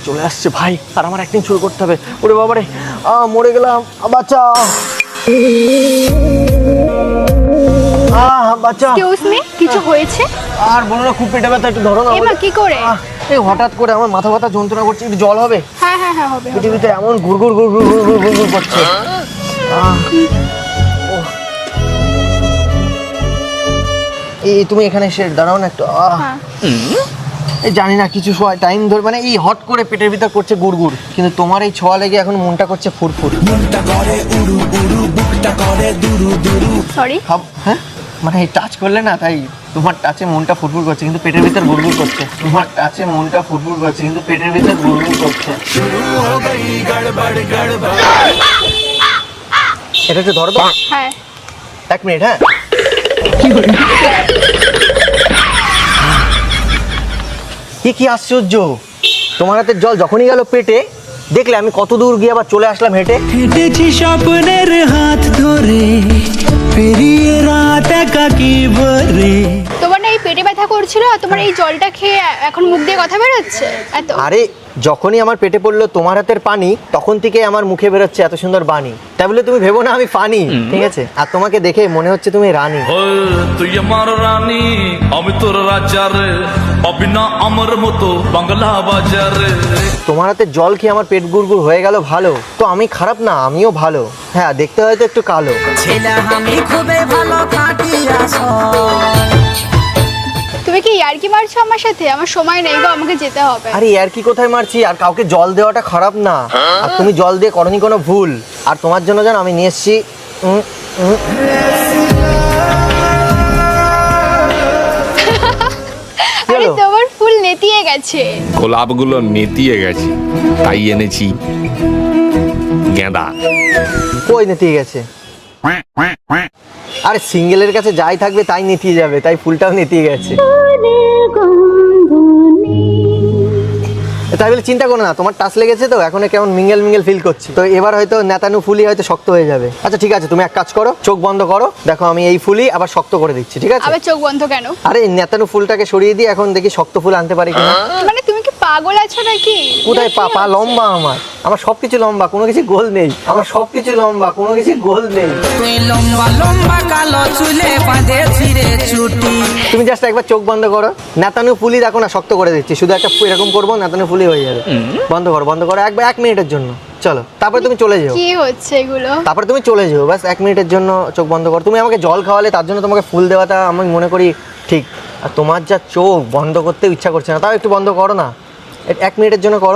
চলে আসছে ভাই, আর আমার অ্যাক্টিং শুরু করতে হবে। ওরে বাবারে, মরে গেলাম, বাঁচাও, বাঁচাও। এক্সকিউজ মি, কিছু হয়েছে? আর বলো না, খুব পেটে ব্যথা, একটু ধরো না। এমা কি করে? এই হঠাৎ করে আমার মাথা ব্যথা যন্ত্রণা করছে, একটু জল হবে? হ্যাঁ হ্যাঁ হ্যাঁ হবে। পৃথিবীতে এমন গুড়গুড় গুড়গুড় গুড়গুড় গুড়গুড় করছে। এই তুমি এখানে এসে দাঁড়াও না একটু। এই জানি না কিছু সময় টাইম ধরে, মানে এই হট করে পেটের ভিতর করছে গুড়গুড়, কিন্তু তোমার এই ছোঁয়া লেগে এখন মনটা করছে ফুরফুর। সরি। হ্যাঁ, মানে এই টাচ করলে না, তাই তোমার টাচে মনটা ফুরফুর করছে, কিন্তু পেটের ভিতর গুড়গুড় করছে। তোমার টাচে মনটা ফুরফুর করছে, কিন্তু পেটের ভিতর গুড়গুড় করছে। এটা একটু ধরো তো। হ্যাঁ 1 মিনিট। হ্যাঁ, কি আশ্চর্য, তোমার হাতের জল যখনই গেল পেটে, দেখলে আমি কত দূর গিয়ে আবার চলে আসলাম হেঁটে। হেঁটেছি স্বপ্নের হাত ধরে, পেরিয়ে রাত একাকী ভরে। তোমার না এই পেটে ব্যথা করছিল, আর তোমার এই জলটা খেয়ে এখন মুখ দিয়ে কথা বেরোচ্ছে এত? আরে যখনই আমার পেটে পড়লো তোমার হাতের পানি, তখন থেকে আমার মুখে বেরোচ্ছে এত সুন্দর বাণী। তাই বলে তুমি ভেবো না আমি ফানি, ঠিক আছে? আর তোমাকে দেখে মনে হচ্ছে তুমি রানী। তুই আমার রানী, আমি তোর রাজা রে, অবিনা আমার মতো বাংলা বাজারে। তোমার হাতে জল খেয়ে আমার পেট গুড়গুড় হয়ে গেল ভালো, তো আমি খারাপ না, আমিও ভালো। হ্যাঁ, দেখতে হয়তো একটু কালো। ছেলে আমি খুবই ভালো খাটিয়া। তুমি কি ইয়ার্কি মারছো আমার সাথে? আমার সময় নেই গো, আমাকে যেতে হবে। আরে আর কি কোথায় মারছি, আর কাউকে জল দেওয়াটা খারাপ না, আর তুমি জল দিয়ে করনি কোনো ভুল। আর তোমার জন্য জানো আমি নিয়ে এসছি আরে তোমার ফুল নেতিয়ে গেছে। গোলাপগুলো নেতিয়ে গেছে, তাই এনেছি গেঁদা। কই নেতিয়ে গেছে? আরে সিঙ্গেলের কাছে যাই থাকবে তাই নেতিয়ে যাবে, তাই ফুলটাও নেতিয়ে গেছে। তাই বলে চিন্তা করো না, তোমার টাচ লেগেছে তো, এখন কেমন মিঙ্গেল মিঙ্গেল ফিল করছি, তো এবার হয়তো নেতানু ফুলি হয়তো শক্ত হয়ে যাবে। আচ্ছা ঠিক আছে, তুমি এক কাজ করো, চোখ বন্ধ করো, দেখো আমি এই ফুলি আবার শক্ত করে দিচ্ছি, ঠিক আছে? আবার চোখ বন্ধ কেন? আরে এই নেতানু ফুলটাকে সরিয়ে দিয়ে এখন দেখি শক্ত ফুল আনতে পারি কিনা। মানে তুমি কি পাগল আছো নাকি? কোথায় পা লম্বা, আমার সবকিছু লম্বা, কোনো কিছু গোল নেই। আমার সবকিছু লম্বা, কোনো কিছু গোল নেই। তুই লম্বা লম্বা কালো চুলে বাঁধে ছিঁড়ে ছুটি। তুমি জাস্ট একবার চোখ বন্ধ করো, নেতানু ফুলি দেখো না শক্ত করে দিচ্ছি, শুধু একটা এরকম করবো, নেতানু ফুলি হয়ে যাবে। বন্ধ করো একবার 1 মিনিটের জন্য, চলো। তারপরে তুমি চলে যাও। কি হচ্ছে এগুলো? তারপরে তুমি চলে যাও, বাস 1 মিনিটের জন্য চোখ বন্ধ করো। তুমি আমাকে জল খাওয়ালে, তার জন্য তোমাকে ফুল দেওয়াটা আমি মনে করি ঠিক। আর তোমার যা চোখ বন্ধ করতেও ইচ্ছা করছে না, তাও একটু বন্ধ করো না, 1 মিনিটের জন্য করো।